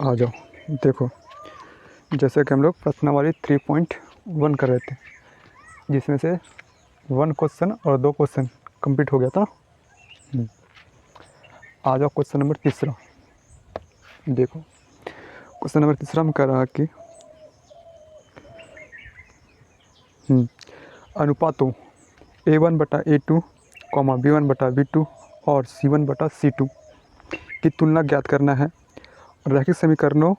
आ जाओ देखो, जैसे कि हम लोग प्रश्नावली 3.1 कर रहे थे, जिसमें से 1 क्वेश्चन और 2 क्वेश्चन कंप्लीट हो गया था। आ जाओ क्वेश्चन नंबर तीसरा। देखो क्वेश्चन नंबर तीसरा में कह रहा है कि अनुपातों A1/A2, B1/B2 और C1/C2 की तुलना ज्ञात करना है। रैखिक समीकरणों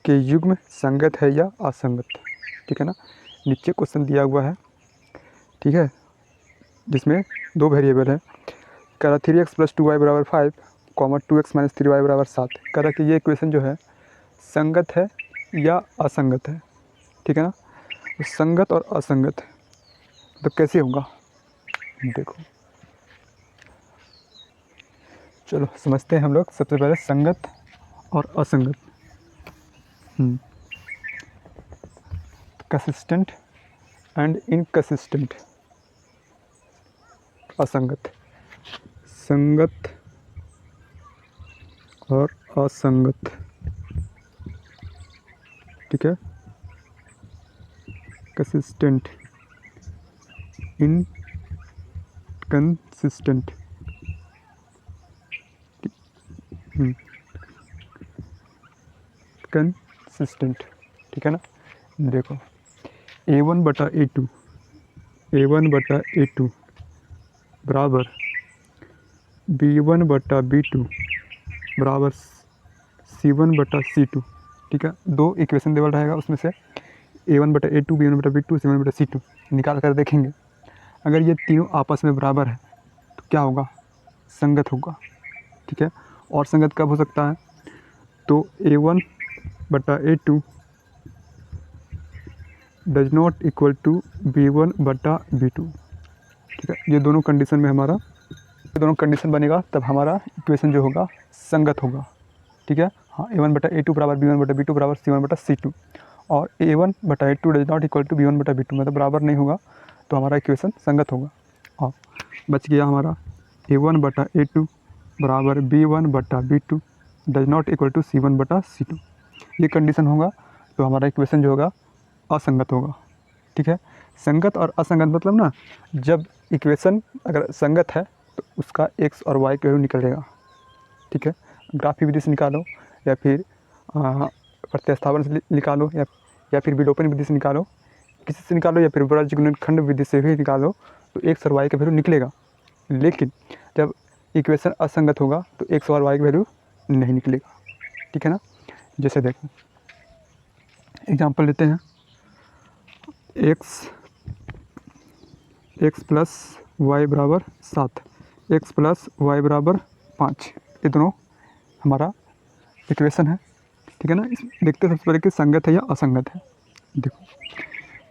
के युग्म संगत है या असंगत, ठीक है ना। नीचे क्वेश्चन दिया हुआ है, ठीक है, जिसमें 2 वेरिएबल है। कह रहा 3x + 2y = 5, 2x - 3y = 7। कह रहा कि ये इक्वेशन जो है संगत है या असंगत है, ठीक है ना। तो संगत और असंगत तो कैसे होगा, देखो चलो समझते हैं हम लोग। सबसे पहले संगत और असंगत। Consistent and inconsistent. असंगत, संगत और असंगत, ठीक है। कंसिस्टेंट, इनकंसिस्टेंट, कंसिस्टेंट, ठीक है ना। देखो A1/A2 बराबर B1/B2 बराबर C1/C2, ठीक है। 2 इक्वेशन देवल रहेगा, उसमें से A1/A2, B1/B2, C1/C2 निकाल कर देखेंगे। अगर ये तीनों आपस में बराबर है तो क्या होगा, संगत होगा, ठीक है। और संगत कब हो सकता है, तो A1/A2 does not equal to B1/B2, ठीक है। ये दोनों कंडीशन में हमारा, ये दोनों कंडीशन बनेगा तब हमारा इक्वेशन जो होगा संगत होगा, ठीक है। हाँ, A1/A2 बराबर B1/B2 बराबर C1/C2 और A1/A2 does not equal to B1/B2 मतलब बराबर नहीं होगा तो हमारा इक्वेशन संगत होगा। और बच गया हमारा A1/A2 बराबर B1/B2 does not equal to C1/C2। ये कंडीशन होगा तो हमारा इक्वेशन जो होगा असंगत होगा, ठीक है। संगत और असंगत मतलब ना, जब इक्वेशन अगर संगत है तो उसका एक्स और वाई का वैल्यू निकलेगा, ठीक है। ग्राफी विधि से निकालो या फिर प्रतिस्थापन से निकालो या फिर विलोपन विधि से निकालो, किसी से निकालो, या फिर ब्रज गुणनखंड विधि से भी निकालो, तो एक्स और वाई का वैल्यू निकलेगा। लेकिन जब इक्वेशन असंगत होगा तो एक्स और वाई का वैल्यू नहीं निकलेगा, ठीक है ना। जैसे देखो एग्जाम्पल लेते हैं, x + y = 7, x + y = 5, ये दोनों हमारा इक्वेशन है, ठीक है ना। देखते हैं सबसे पहले कि संगत है या असंगत है। देखो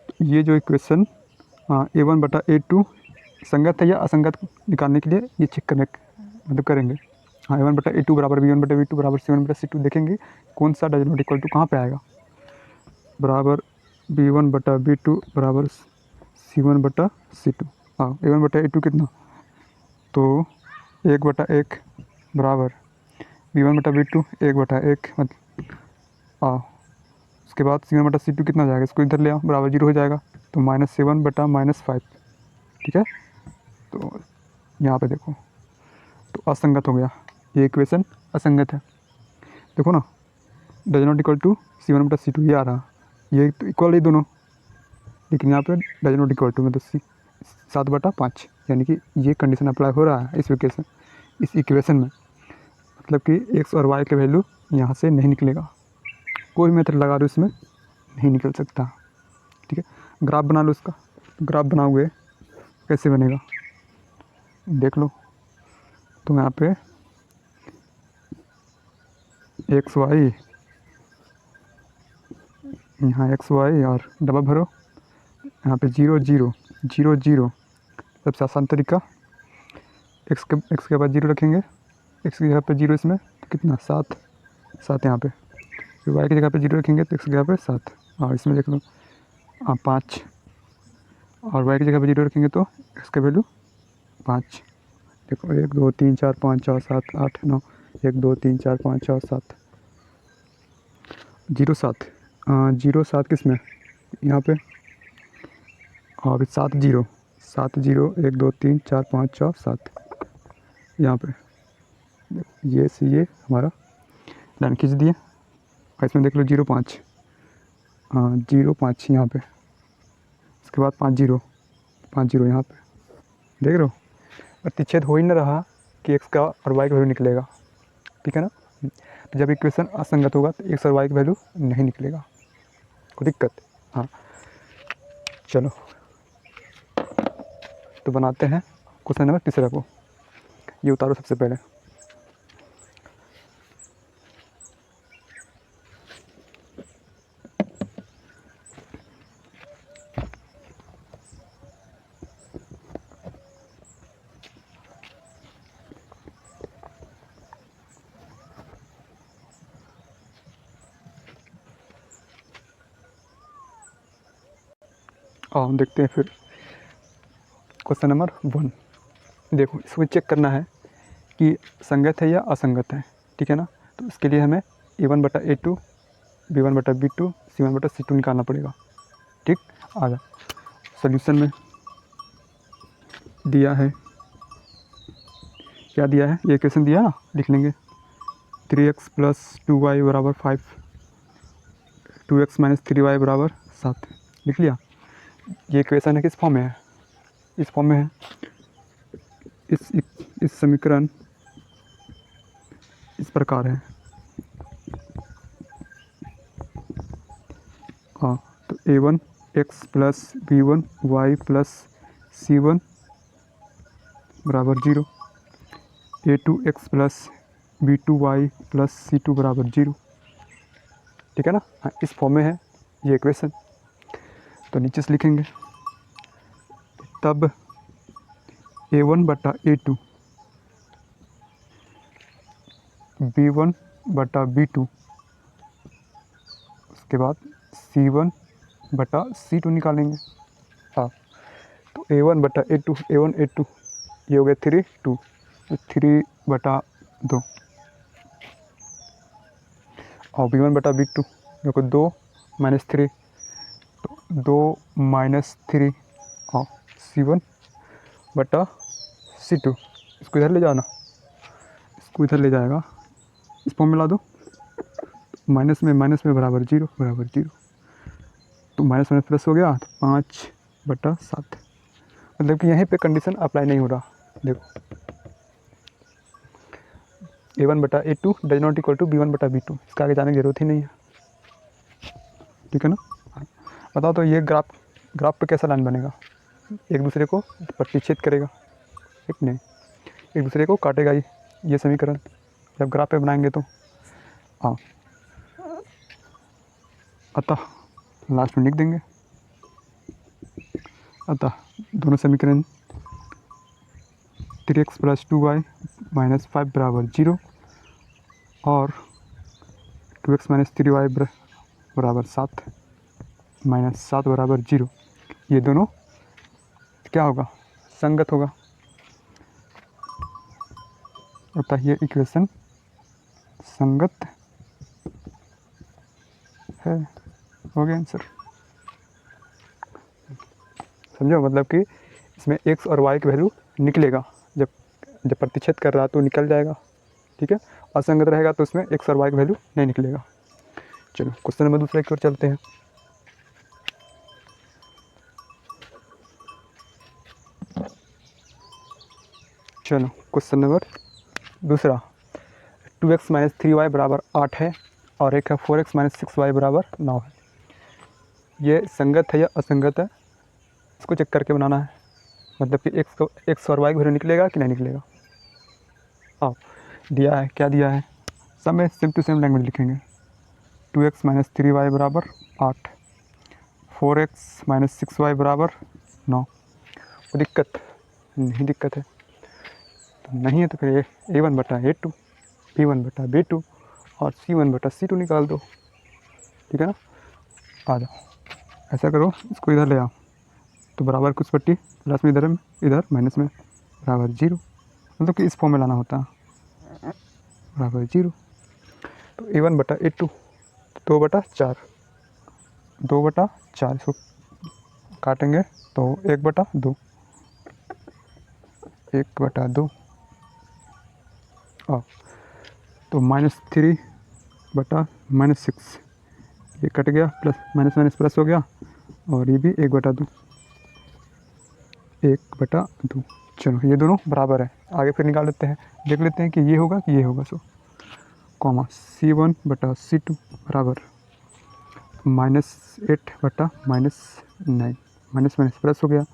तो ये जो इक्वेशन A1/A2 संगत है या असंगत निकालने के लिए ये चेक करने मतलब करेंगे। हाँ, A1/A2 बराबर B1/B2 बराबर C1/C2 देखेंगे कौन सा डज नॉट इक्वल टू कहाँ पे आएगा, बराबर B1/B2 बराबर C1/C2। हाँ, A1/A2 कितना, तो 1/1 बराबर B1/B2 1/1 मतलब उसके बाद C1/C2 कितना हो जाएगा, इसको इधर ले आओ, बराबर 0 हो जाएगा, तो -7/-5, ठीक है। तो यहाँ पे देखो तो असंगत हो गया, ये इक्वेशन असंगत है। देखो ना, does not equal to C1/C2 ये आ रहा, ये तो इक्वल ही दोनों, लेकिन यहाँ पे डज नॉट इक्वल टू मतलब 7/5, यानी कि ये कंडीशन अप्लाई हो रहा है इस इक्वेशन में, मतलब कि एक्स और वाई के वैल्यू यहाँ से नहीं निकलेगा, कोई मेथड लगा दो इसमें नहीं निकल सकता, ठीक है। ग्राफ बना लो इसका, ग्राफ बनाओगे कैसे बनेगा देख लो। तो यहाँ पे एक्स वाई, यहाँ एक्स वाई और डबल भरो, यहाँ पे 0 0 0 0, सबसे आसान तरीका, एक्स के बाद 0 रखेंगे, एक्स की जगह पे 0 इसमें तो कितना 7 यहाँ पे, फिर वाई की जगह पे 0 रखेंगे तो एक्स की जगह पे 7, और इसमें देख लो 5, और वाई की जगह पे 0 रखेंगे तो एक्स का वैल्यू 5। देखो 1 2 3 4 5 6 7 8 9, 1 2 3 4 5 6 7, 07, 07 किस में, यहाँ पे, हाँ अभी 7 0, 7 0, 1 2 3 4 5 6 7, यहाँ पे ये से ये हमारा लाइन खींच दिए। और इसमें देख लो 05, हाँ 05 यहाँ पे, उसके बाद 50, 50 यहाँ पे, देख रहे हो। प्रतिच्छेद हो ही ना रहा कि एक्स का और वाई का वैल्यू निकलेगा, ठीक है ना। तो जब इक्वेशन असंगत होगा तो एक्स और वाई का वैल्यू नहीं निकलेगा, कोई दिक्कत। हाँ चलो तो बनाते हैं क्वेश्चन नंबर तीसरा को। ये उतारो सबसे पहले। आओ देखते हैं फिर क्वेश्चन नंबर 1। देखो इसको चेक करना है कि संगत है या असंगत है, ठीक है ना। तो इसके लिए हमें A1/A2, B1/B2, C1/C2 निकालना पड़ेगा, ठीक। आ जा सोल्यूशन में दिया है, क्या दिया है, ये इक्वेशन दिया ना, लिख लेंगे 3x + 2y = 5, 2x - 3y = 7, लिख लिया। ये इक्वेशन है किस फॉर्म में है, इस फॉर्म में है। इस समीकरण इस प्रकार है, हाँ। तो A1x + B1y + C1 = 0, A2x + B2y + C2 = 0, ठीक है ना। हाँ इस फॉर्म में है ये इक्वेशन। तो नीचे से लिखेंगे तब A1/A2, B1/B2, उसके बाद C1/C2 निकालेंगे। हाँ तो A1/A2, A1 A2 ये हो गया 3 2, तो 3/2, और B1/B2 देखो 2 - 3, तो 2 - 3, और C1/C2, इसको इधर ले जाना, इसको इधर ले जाएगा, इस फॉर्म में ला दो। माइनस में बराबर 0 बराबर 0, तो माइनस माइनस प्लस हो गया, तो 5/7, मतलब कि यहीं पे कंडीशन अप्लाई नहीं हो रहा। देखो A1/A2 does not equal to B1/B2, इसका आगे जाने की जरूरत ही नहीं है, ठीक है ना। बताओ तो ये ग्राफ पे कैसा लाइन बनेगा, एक दूसरे को प्रतिच्छेद करेगा, ठीक नहीं, एक दूसरे को काटेगा ये समीकरण जब ग्राफ पे बनाएंगे तो। हाँ अतः लास्ट में लिख देंगे, अतः दोनों समीकरण 3x + 2y - 5 = 0 और 2x - 3y = 7 -7 = 0, ये दोनों क्या होगा, संगत होगा, अतः ये इक्वेशन संगत है। हो गया आंसर, समझो, मतलब कि इसमें x और y की वैल्यू निकलेगा, जब प्रतिच्छेद कर रहा तो निकल जाएगा, ठीक है। असंगत रहेगा तो उसमें x और y की वैल्यू नहीं निकलेगा। चलो क्वेश्चन नंबर दूसरे की ओर चलते हैं। चलो क्वेश्चन नंबर दूसरा, 2x - 3y = 8 है और एक है 4x - 6y = 9 है। ये संगत है या असंगत है, इसको चेक करके बनाना है, मतलब कि एक्स और वाई की वैल्यू निकलेगा कि नहीं निकलेगा। हाँ दिया है, क्या दिया है, सब में सेम टू सेम लैंग्वेज लिखेंगे। 2x - 3y = 8, 4x - 6y = 9। कोई दिक्कत नहीं, दिक्कत है तो नहीं है, तो फिर A1/A2, B1/B2 और C1/C2 निकाल दो, ठीक है ना। आ जाओ, ऐसा करो, इसको इधर ले आओ, तो बराबर कुछ पट्टी प्लस में इधर माइनस में बराबर 0, मतलब कि इस फॉर्म में लाना होता है, बराबर 0। तो A1/A2, 2/4, 2/4 इसको काटेंगे तो 1/2, 1/2 और तो -3/-6 ये कट गया, प्लस माइनस माइनस प्लस हो गया और ये भी 1/2, 1/2। चलो ये दोनों बराबर है, आगे फिर निकाल लेते हैं, देख लेते हैं कि ये होगा कि ये होगा। सो कॉमा C1/C2 बराबर -8/-9, माइनस माइनस प्लस हो गया,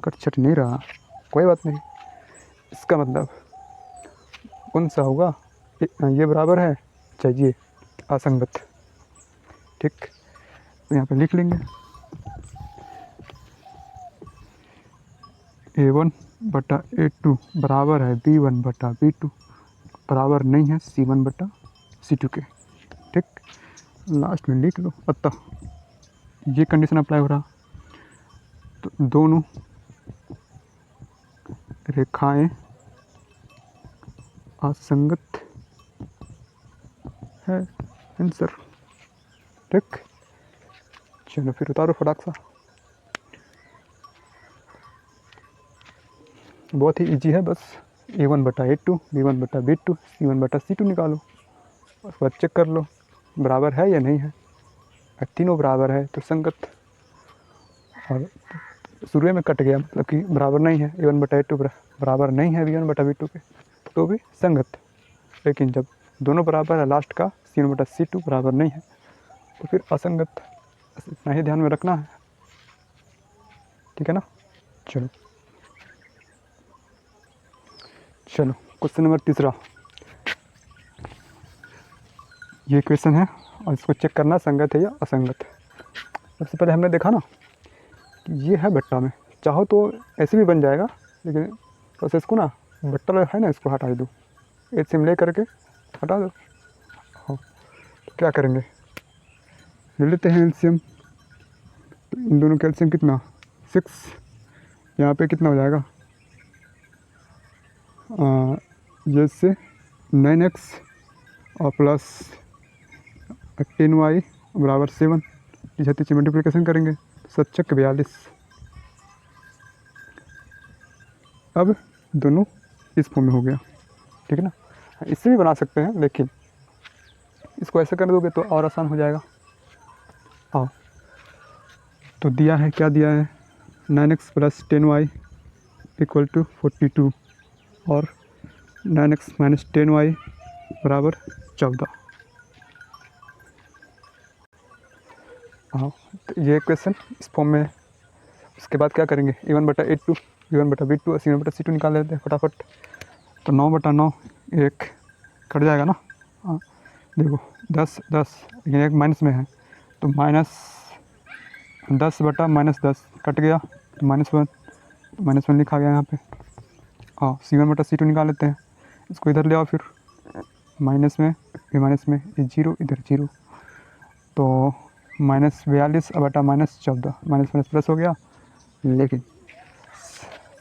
कट छट नहीं रहा, कोई बात नहीं। इसका मतलब कौन सा होगा, ये बराबर है चाहिए असंगत, ठीक। तो यहाँ पे लिख लेंगे A1/A2 बराबर है B1/B2, बराबर नहीं है C1/C2 के, ठीक। लास्ट में लिख लो। अतः ये कंडीशन अप्लाई हो रहा, तो दोनों रेखाएं असंगत है, आंसर, ठीक। चलो फिर उतारो फटाक सा, बहुत ही इजी है, बस A1/A2, B1/B2, C1/C2 निकालो, उसके बाद चेक कर लो बराबर है या नहीं है। अगर तीनों बराबर है तो संगत, और शुरू में कट गया मतलब कि बराबर नहीं है, A1/A2 बराबर नहीं है B1/B2 के, तो भी संगत। लेकिन जब दोनों बराबर है, लास्ट का C1/C2 बराबर नहीं है, तो फिर असंगत। इतना ही ध्यान में रखना है, ठीक है ना। चलो चलो क्वेश्चन नंबर 3, ये क्वेश्चन है और इसको चेक करना संगत है या असंगत। सबसे पहले हमने देखा ना कि ये है बट्टा में, चाहो तो ऐसे भी बन जाएगा, लेकिन प्रोसेस को ना बट्टा है ना, इसको हटा दो, एक सिम ले करके हटा दो। हाँ, तो क्या करेंगे, ले लेते हैं एलसीएम। तो इन दोनों का एलसीएम कितना 6, यहाँ पे कितना हो जाएगा, ये से 9x और प्लस 10y बराबर 7, तीसरी मल्टीप्लिकेशन करेंगे, 7×42। अब दोनों इस फॉर्म में हो गया, ठीक है ना। इससे भी बना सकते हैं, लेकिन इसको ऐसे कर दोगे तो और आसान हो जाएगा। हाँ, तो दिया है, क्या दिया है, 9x + 10y = 42 और 9x - 10y बराबर 14। हाँ, तो ये क्वेश्चन इस फॉर्म में है। उसके बाद क्या करेंगे, A1/A2, B1/B2 और C1/C2 निकाल लेते हैं फटाफट। तो 9/9 एक कट जाएगा ना। हाँ, देखो 10 10, लेकिन एक माइनस में है, तो -10/-10 कट गया, तो -1 लिखा गया यहाँ पे। हाँ, C1/C2 निकाल लेते हैं, इसको इधर ले आओ, फिर माइनस में ये 0, इधर 0, तो -42/-14, माइनस प्लस हो गया, लेकिन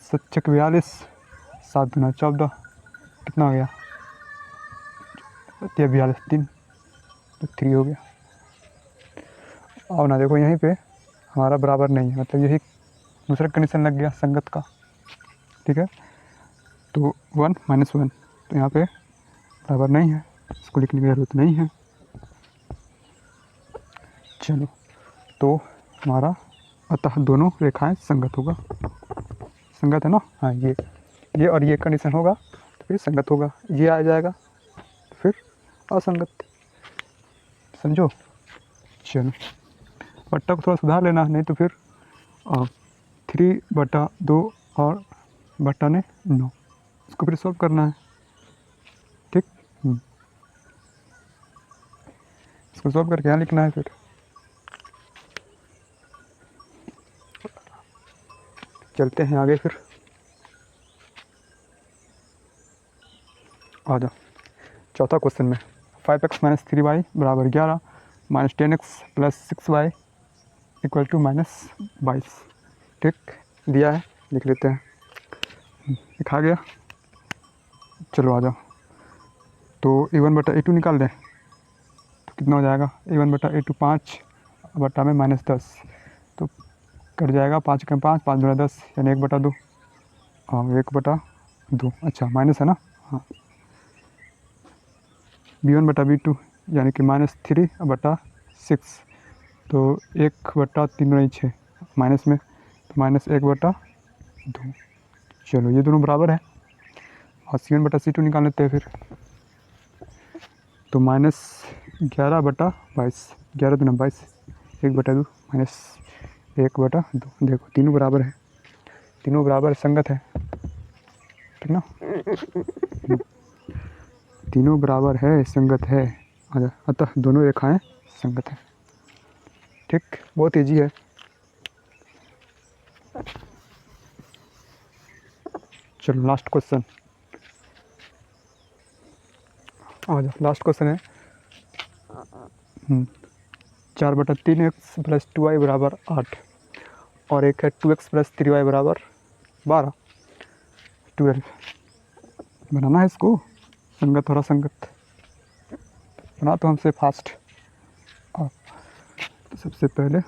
7×42, 7 × 14 कितना हो गया, 42, 3, तो 3 हो गया। और ना देखो यहीं पे हमारा बराबर नहीं है, मतलब यही दूसरा कंडीशन लग गया संगत का, ठीक है। तो 1 - 1, तो यहाँ पे बराबर नहीं है, इसको लिखने की ज़रूरत नहीं है। चलो, तो हमारा अतः दोनों रेखाएं संगत होगा, संगत है ना। हाँ, ये और ये कंडीशन होगा तो फिर संगत होगा, ये आ जाएगा तो फिर असंगत, समझो। चलो, बट्टा को थोड़ा सुधार लेना, नहीं तो फिर 3/2 और बट्टा ने 9, इसको फिर सॉल्व करना है, ठीक। इसको सॉल्व करके यहाँ लिखना है, फिर चलते हैं आगे। फिर आ जाओ चौथा क्वेश्चन में, 5x - 3y बराबर 11, -10x + 6y = -22, ठीक। दिया है, लिख लेते हैं, लिखा गया। चलो आ जाओ, तो A1/A2 निकाल दें, तो कितना हो जाएगा A1 बटा A2 5 बटा में -10, तो कट जाएगा 5 का 5, 5 गुना 10 यानी 1/2। हाँ 1/2, अच्छा माइनस है ना। हाँ B1 बटा B2 यानी कि -3/6, तो 1/3 माइनस में, तो -1/2। चलो ये दोनों बराबर है और C1 बटा C2 निकाल लेते हैं फिर। तो -11/22, 11 दूना 22, 1/2 -1/2। देखो तीनों बराबर है, तीनों बराबर संगत है, ठीक ना। तीनों बराबर है, संगत है, अतः दोनों रेखाएं संगत है। ठीक, बहुत ईजी है। चलो लास्ट क्वेश्चन आ जाओ। लास्ट क्वेश्चन है 4/3x + 2y बराबर 8 और एक है 2x + 3y बराबर 12, 12। बनाना है इसको संगत और असंगत, बना तो हमसे फास्ट। तो सबसे पहले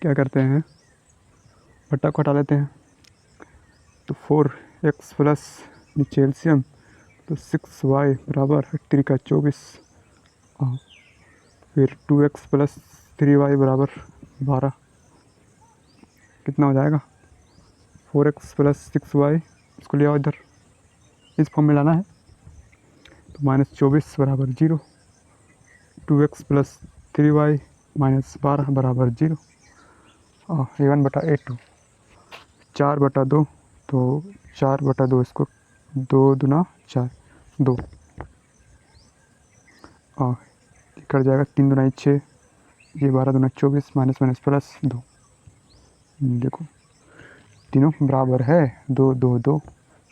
क्या करते हैं, बट्टा को हटा लेते हैं, तो 4x प्लस नीचे एलसीएम तो 6y बराबर 3 का 24, फिर 2x + 3y बराबर 12, कितना हो जाएगा 4x + 6y, इसको ले आओ इधर, इस फॉर्म में लाना है, तो -24 बराबर 0, 2x + 3y -12 बराबर 0। A1 बटा A2 4/2, तो 4/2, इसको 2 दूना 4, 2, कट जाएगा 3 दूना 6, ये 12 दूना 24, माइनस माइनस प्लस 2। देखो तीनों बराबर है, 2 2 2।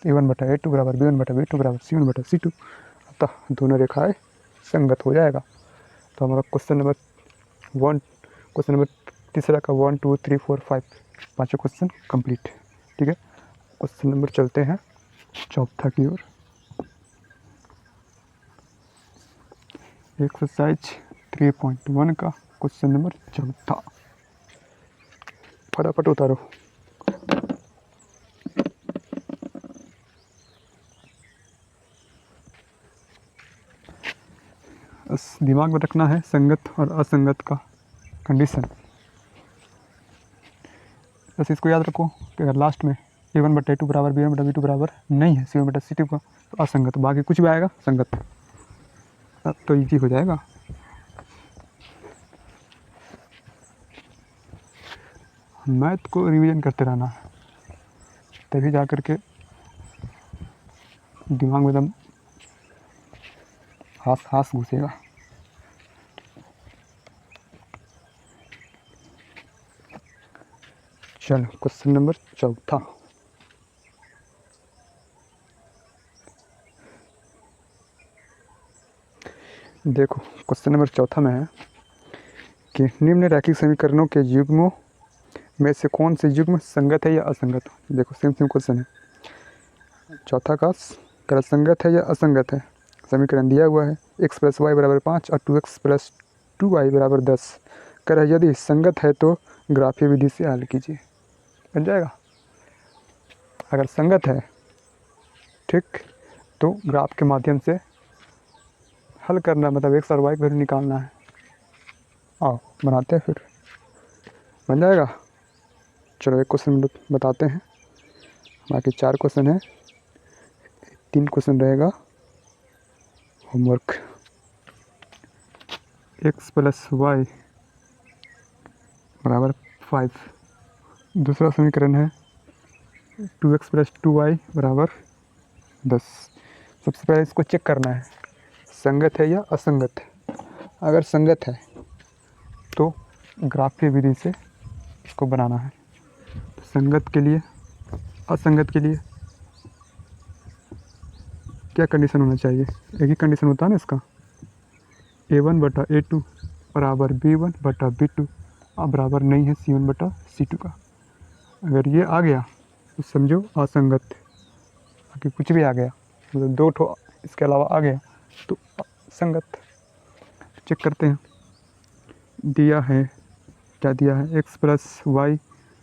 A1 बटा A2 बराबर B1 बटा B2 बराबर C1 बटा C2, अतः दोनों रेखाएं संगत हो जाएगा। तो हमारा क्वेश्चन नंबर तीसरा का 1 2 3 4 5 पाँचों क्वेश्चन कंप्लीट। ठीक है, क्वेश्चन नंबर चलते हैं चौथा की ओर। एक्सरसाइज 3.1 का क्वेश्चन नंबर चौथा, फटाफट उतारो। बस दिमाग में रखना है संगत और असंगत का कंडीशन। बस इसको याद रखो कि अगर लास्ट में A1 बटा A2 बराबर B1 बटा B2 बराबर नहीं है C1 बटा C2 का, तो असंगत, बाकी कुछ भी आएगा संगत, अब तो इजी हो जाएगा। मैथ को रिवीजन करते रहना है, तभी जा कर के दिमाग में एकदम हास घुसेगा। चलो क्वेश्चन नंबर चौथा, देखो क्वेश्चन नंबर चौथा में है कि निम्न रैखिक समीकरणों के युग्मों में से कौन से युग्म संगत है या असंगत। देखो सेम क्वेश्चन है, चौथा का कर संगत है या असंगत है। समीकरण दिया हुआ है x + y बराबर 5 और 2x + 2y बराबर 10, कर यदि संगत है तो ग्राफीय विधि से हल कीजिए। बन जाएगा। अगर संगत है ठीक, तो ग्राफ के माध्यम से हल करना, मतलब x और y वैल्यू निकालना है। आओ बनाते हैं फिर, बन जाएगा। चलो एक क्वेश्चन बताते हैं, बाकी 4 क्वेश्चन है, 3 क्वेश्चन रहेगा होमवर्क। x + y बराबर 5, दूसरा समीकरण है 2x + 2y बराबर 10। सबसे पहले इसको चेक करना है संगत है या असंगत है। अगर संगत है तो ग्राफीय विधि से इसको बनाना है। तो संगत के लिए, असंगत के लिए क्या कंडीशन होना चाहिए, एक ही कंडीशन होता है ना इसका, A1 बटा A2 बराबर B1 बटा B2 अब बराबर नहीं है C1 बटा C2 का। अगर ये आ गया तो समझो असंगत, बाकी कुछ भी आ गया, मतलब 2 ठो इसके अलावा आ गया तो संगत। चेक करते हैं। दिया है, क्या दिया है, x प्लस वाई,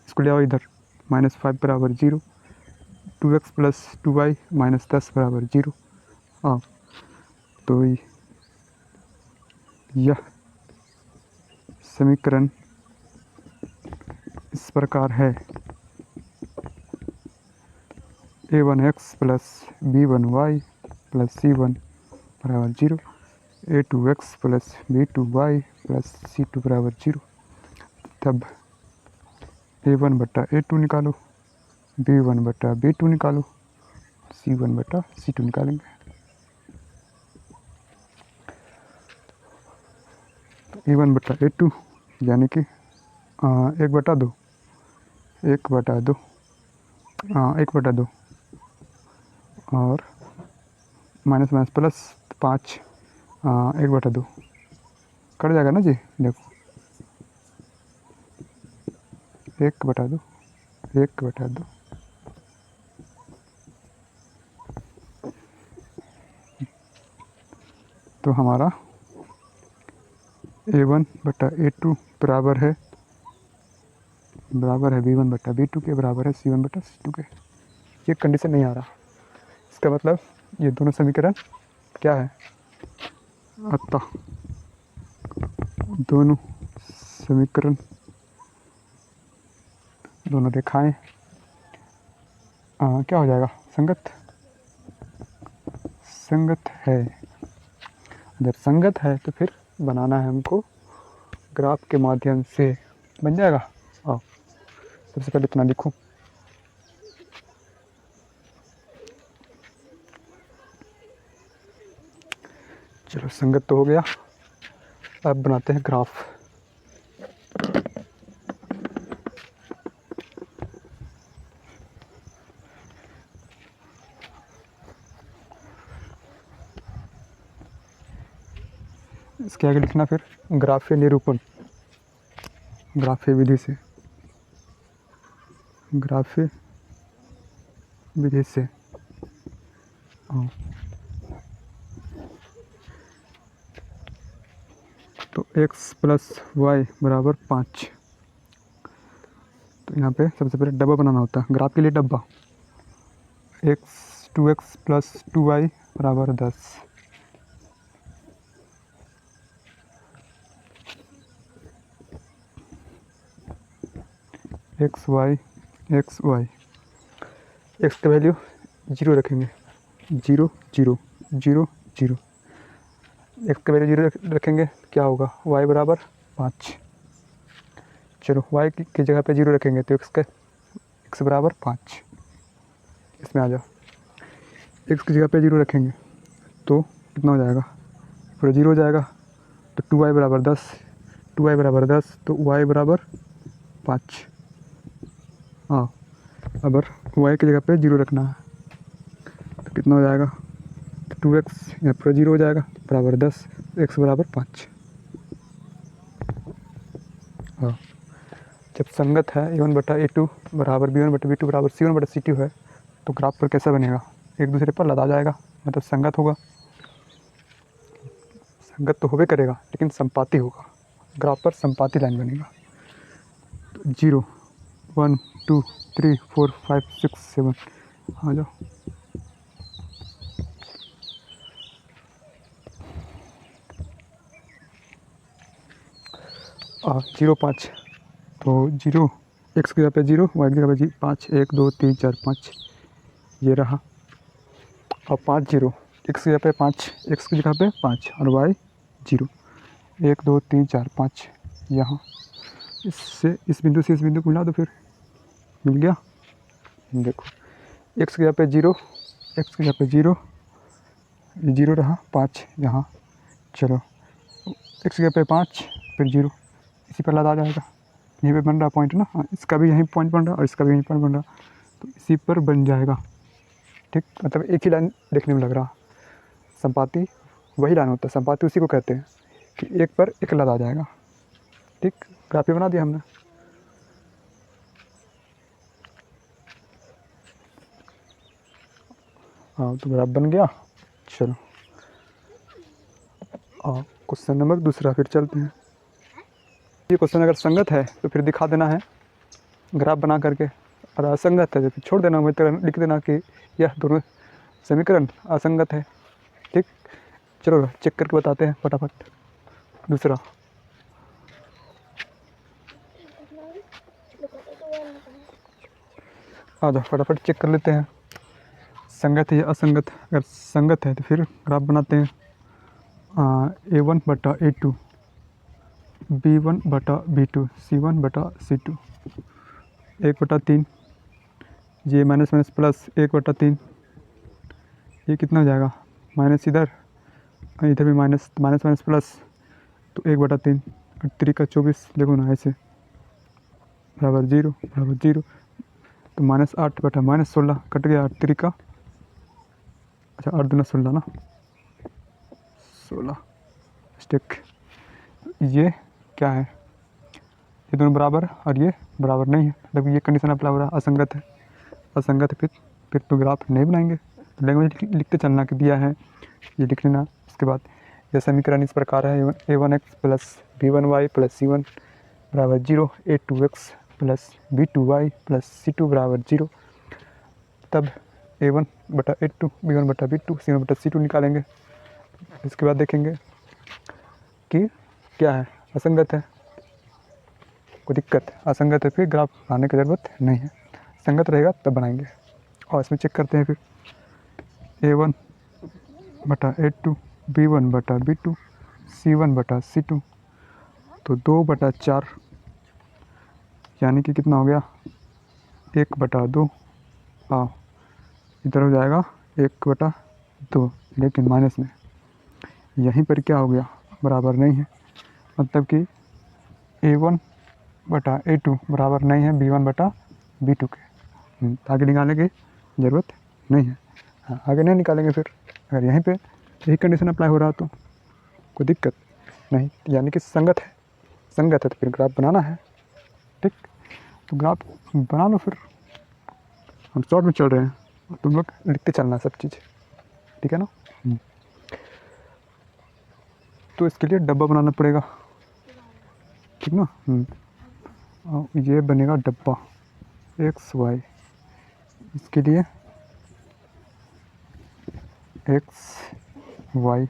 इसको ले आओ इधर, -5 बराबर 0, 2x प्लस 2y -10 बराबर 0। हाँ, तो यह समीकरण इस प्रकार है, a1x plus b1y plus c1 बराबर 0, a2x plus b2y plus c2 बराबर 0। तब a1 बटा a2 निकालो, b1 बटा b2 निकालो, c1 बटा c2 निकालेंगे। a1 बटा a2 यानी कि 1/2, 1/2, 1/2 और माइनस माइनस प्लस 5, 1/2 कट जाएगा ना जी। देखो 1/2, 1/2, तो हमारा a1 बटा a2 बराबर है b1 बटा b2 के, बराबर है c1 बटा c2 के। ये कंडीशन नहीं आ रहा, इसका मतलब ये दोनों समीकरण क्या है, अतः दोनों समीकरण, दोनों रेखाएं क्या हो जाएगा, संगत है। जब संगत है तो फिर बनाना है हमको ग्राफ के माध्यम से, बन जाएगा। आओ सबसे पहले इतना लिखो, चलो संगत तो हो गया, अब बनाते हैं ग्राफ। इसके आगे लिखना फिर ग्राफीय निरूपण, ग्राफीय विधि से, ग्राफीय विधि से। तो x प्लस वाई बराबर 5, तो यहाँ पे सबसे पहले डब्बा बनाना होता है ग्राफ के लिए, डब्बा 2x प्लस 2y बराबर 10, एक्स वाई, एक्स का वैल्यू 0 रखेंगे, 0 0 0 0, एक्स का वैल्यू 0 रखेंगे, क्या होगा, y बराबर 5। चलो y की जगह पे 0 रखेंगे तो x बराबर 5, इसमें आ जाओ, x की जगह पे 0 रखेंगे तो कितना हो जाएगा, पूरा 0 हो जाएगा, तो 2y बराबर 10, 2y बराबर 10, तो y बराबर 5। हाँ, अगर y की जगह पे 0 रखना है तो कितना हो जाएगा, 2x यहाँ पूरा 0 हो जाएगा, बराबर 10, x बराबर 5। हाँ, जब संगत है a1 बटा a2 बराबर b1 बटा b2 बराबर c1 बटा c2 है, तो ग्राफ पर कैसा बनेगा, एक दूसरे पर लदा जाएगा, मतलब संगत होगा। संगत तो होबे करेगा लेकिन संपाती होगा, ग्राफ पर संपाती लाइन बनेगा। तो 0 1 2 3 4 5 6 7, आ जाओ, और 0 5, तो 0 x की जगह पे 0, y की जगह पे 5, 1 2 3 4 5 ये रहा, और 5 0, x की जगह पे 5, x की जगह पे 5 और y 0, 1 2 3 4 5 यहाँ, इससे इस बिंदु से इस बिंदु को मिला दो, फिर मिल गया। देखो x की जगह पे 0, x की जगह पे 0, 0 रहा, 5 यहाँ, चलो x की जगह पे 5 फिर 0, इसी पर लदा जाएगा, यहीं पे बन रहा पॉइंट ना, हाँ, इसका भी यहीं पॉइंट बन रहा और इसका भी यहीं पॉइंट बन रहा, तो इसी पर बन जाएगा। ठीक, मतलब एक ही लाइन देखने में लग रहा, संपाती वही लाइन होता है, संपाती उसी को कहते हैं कि एक पर एक लदा जाएगा। ठीक, ग्राफी बना दिया हमने। हाँ, तो ग्राफ बन गया। चलो क्वेश्चन नंबर दूसरा फिर चलते हैं। ये क्वेश्चन अगर संगत है तो फिर दिखा देना है ग्राफ बना करके, और असंगत है तो फिर छोड़ देना, वही तरह लिख देना कि यह दोनों समीकरण असंगत है। ठीक, चलो चेक करके बताते हैं फटाफट। दूसरा आ जाओ फटाफट चेक कर लेते हैं संगत है या असंगत। अगर संगत है तो फिर ग्राफ बनाते हैं। A1/A2, B1/B2, C1/C2, 1/3, ये माइनस माइनस प्लस 1/3, ये कितना हो जाएगा माइनस इधर, इधर भी माइनस, माइनस माइनस प्लस, तो 1/3, 3 का 24, देखो ना ऐसे बराबर 0 बराबर 0, तो -8/-16 कट गया 8 3 का, अच्छा 8 दूना 16 ना, 16 स्टिक। ये क्या है, ये दोनों बराबर और ये बराबर नहीं है, मतलब ये कंडीशन अप्लाई हो रहा है, असंगत है। असंगत है फिर तो ग्राफ नहीं बनाएंगे, तो लैंग्वेज लिखते चलना कि दिया है ये लिख लेना। उसके बाद यह समीकरण इस प्रकार है, A1x plus B1y plus C1 बराबर 0, A2x plus B2y plus C2 बराबर 0। तब A1/A2, B1/B2, C1/C2 निकालेंगे। इसके बाद देखेंगे कि क्या है, असंगत है, कोई दिक्कत, असंगत है फिर ग्राफ बनाने की ज़रूरत नहीं है, संगत रहेगा तब बनाएंगे। और इसमें चेक करते हैं फिर A1/A2, B1/B2, C1/C2, तो 2/4, यानी कि कितना हो गया 1/2। हाँ, इधर हो जाएगा 1/2, लेकिन माइनस में यहीं पर क्या हो गया, बराबर नहीं है, मतलब कि A1/A2 बराबर नहीं है B1/B2 के। आगे निकालने की ज़रूरत नहीं है। हाँ, आगे नहीं निकालेंगे फिर, अगर यहीं पे यही कंडीशन अप्लाई हो रहा तो कोई दिक्कत नहीं, यानी कि संगत है। संगत है तो फिर ग्राफ बनाना है। ठीक, तो ग्राफ बना लो फिर, हम शॉर्ट में चल रहे हैं, तुम लोग लिखते चलना सब चीज़, ठीक है ना। तो इसके लिए डब्बा बनाना पड़ेगा, ठीक ना। ये बनेगा डब्बा XY, इसके लिए XY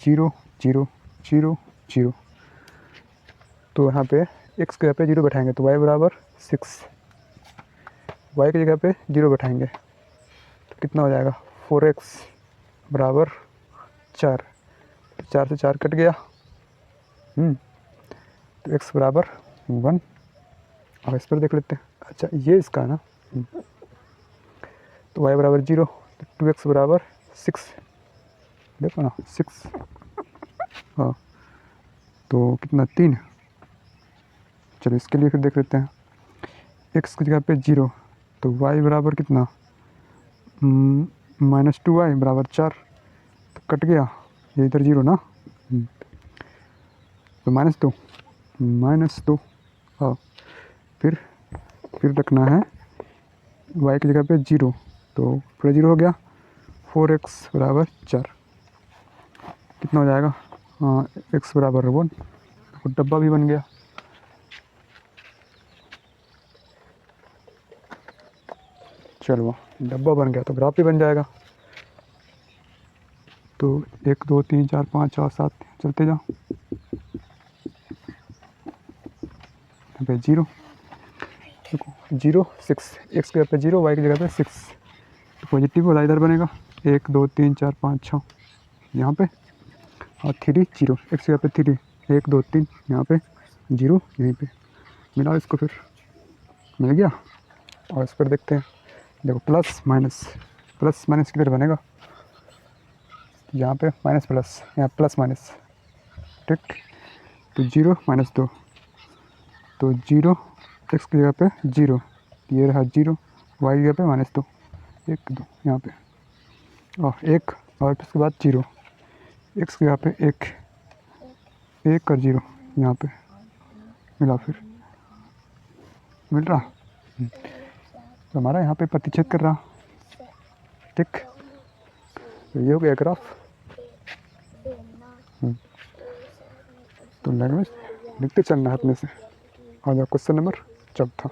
0 0 0 0, तो यहाँ पे x की जगह पे 0 बैठाएंगे तो y बराबर 6, y की जगह पे 0 बैठाएंगे तो कितना हो जाएगा 4x बराबर 4, 4 से 4 कट गया, तो x बराबर 1। अब इस पर देख लेते हैं, अच्छा ये इसका है ना, तो y बराबर 0, तो 2x बराबर 6, देखो ना 6, हाँ तो कितना 3। चलो इसके लिए फिर देख लेते हैं, x की जगह पे 0, तो y बराबर कितना -2y बराबर 4, तो कट गया ये इधर 0 ना, तो -2, हाँ फिर रखना है y की जगह पे 0, तो पूरा 0 हो गया, 4x बराबर 4, कितना हो जाएगा x बराबर 1, तो डब्बा भी बन गया। चलो डब्बा बन गया तो ग्राफ भी बन जाएगा। तो 1 2 3 4 5 6 7 चलते जाओ, यहाँ पे 0, देखो 0 6, x की जगह पे 0, y की जगह पे 6, तो पॉजिटिव वाला इधर बनेगा 1 2 3 4 5 6 यहाँ पे, और 3 0, x की जगह पे 3, 1 2 3 यहाँ पे 0 यहीं पे, मिलाओ इसको फिर मिल गया। और इस पर देखते हैं, देखो प्लस माइनस किधर बनेगा, यहाँ पे माइनस प्लस, यहाँ प्लस माइनस, ठीक, तो 0 -2, तो 0 x की जगह पे 0, ये रहा 0, y की जगह पे -2, 1 2 यहाँ पे, और 1, और फिर उसके बाद 0, x की जगह पे 1 और 0 यहाँ पे, मिला फिर मिल रहा, तो हमारा यहाँ पे प्रतिच्छेद कर रहा, ठीक, तो ये हो गया ग्राफ। तो लैंग्वेज लिखते चलना है अपने से। आ जाओ क्वेश्चन नंबर 4।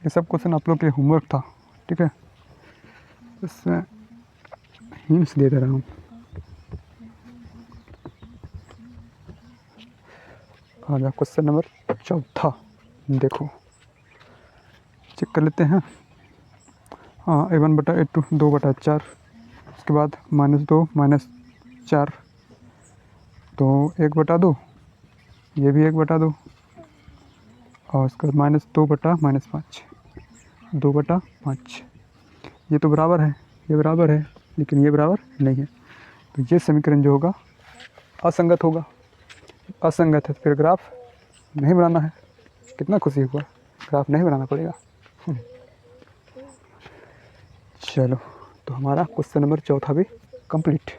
ये सब क्वेश्चन आप लोग के होमवर्क था, ठीक है। इसमें हिंट्स दे रहा हूँ। आ जाओ क्वेश्चन नंबर 4। देखो चेक कर लेते हैं। हाँ, A1/A2 2/4, उसके बाद -2 -4, तो 1/2, ये भी 1/2, और उसके बाद -2/-5 2/5। ये तो बराबर है, ये बराबर है, लेकिन ये बराबर नहीं है। तो ये समीकरण जो होगा असंगत होगा। असंगत है तो फिर ग्राफ नहीं बनाना है। कितना खुशी हुआ, ग्राफ नहीं बनाना पड़ेगा। चलो, तो हमारा क्वेश्चन नंबर 4 भी कंप्लीट,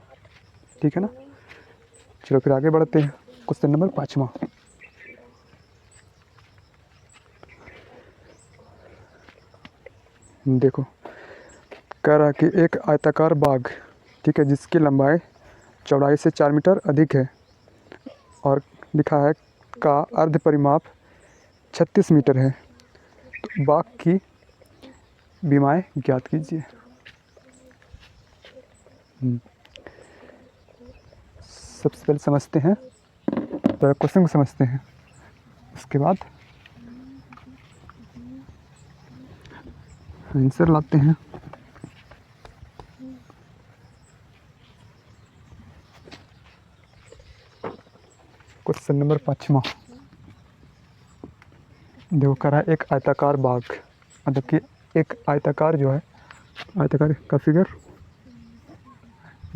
ठीक है ना। चलो फिर आगे बढ़ते हैं। Question number 5। देखो कह रहा है कि एक आयताकार बाग, ठीक है, जिसकी लंबाई चौड़ाई से 4 मीटर अधिक है और लिखा है का अर्ध परिमाप 36 मीटर है, तो बाग की विमाएं ज्ञात कीजिए। सबसे पहले समझते हैं, पहले क्वेश्चन को समझते हैं, उसके बाद आंसर लाते हैं। Question number 5। देखो कह रहा है एक आयताकार बाग, मतलब कि एक आयताकार जो है, आयताकार का फिगर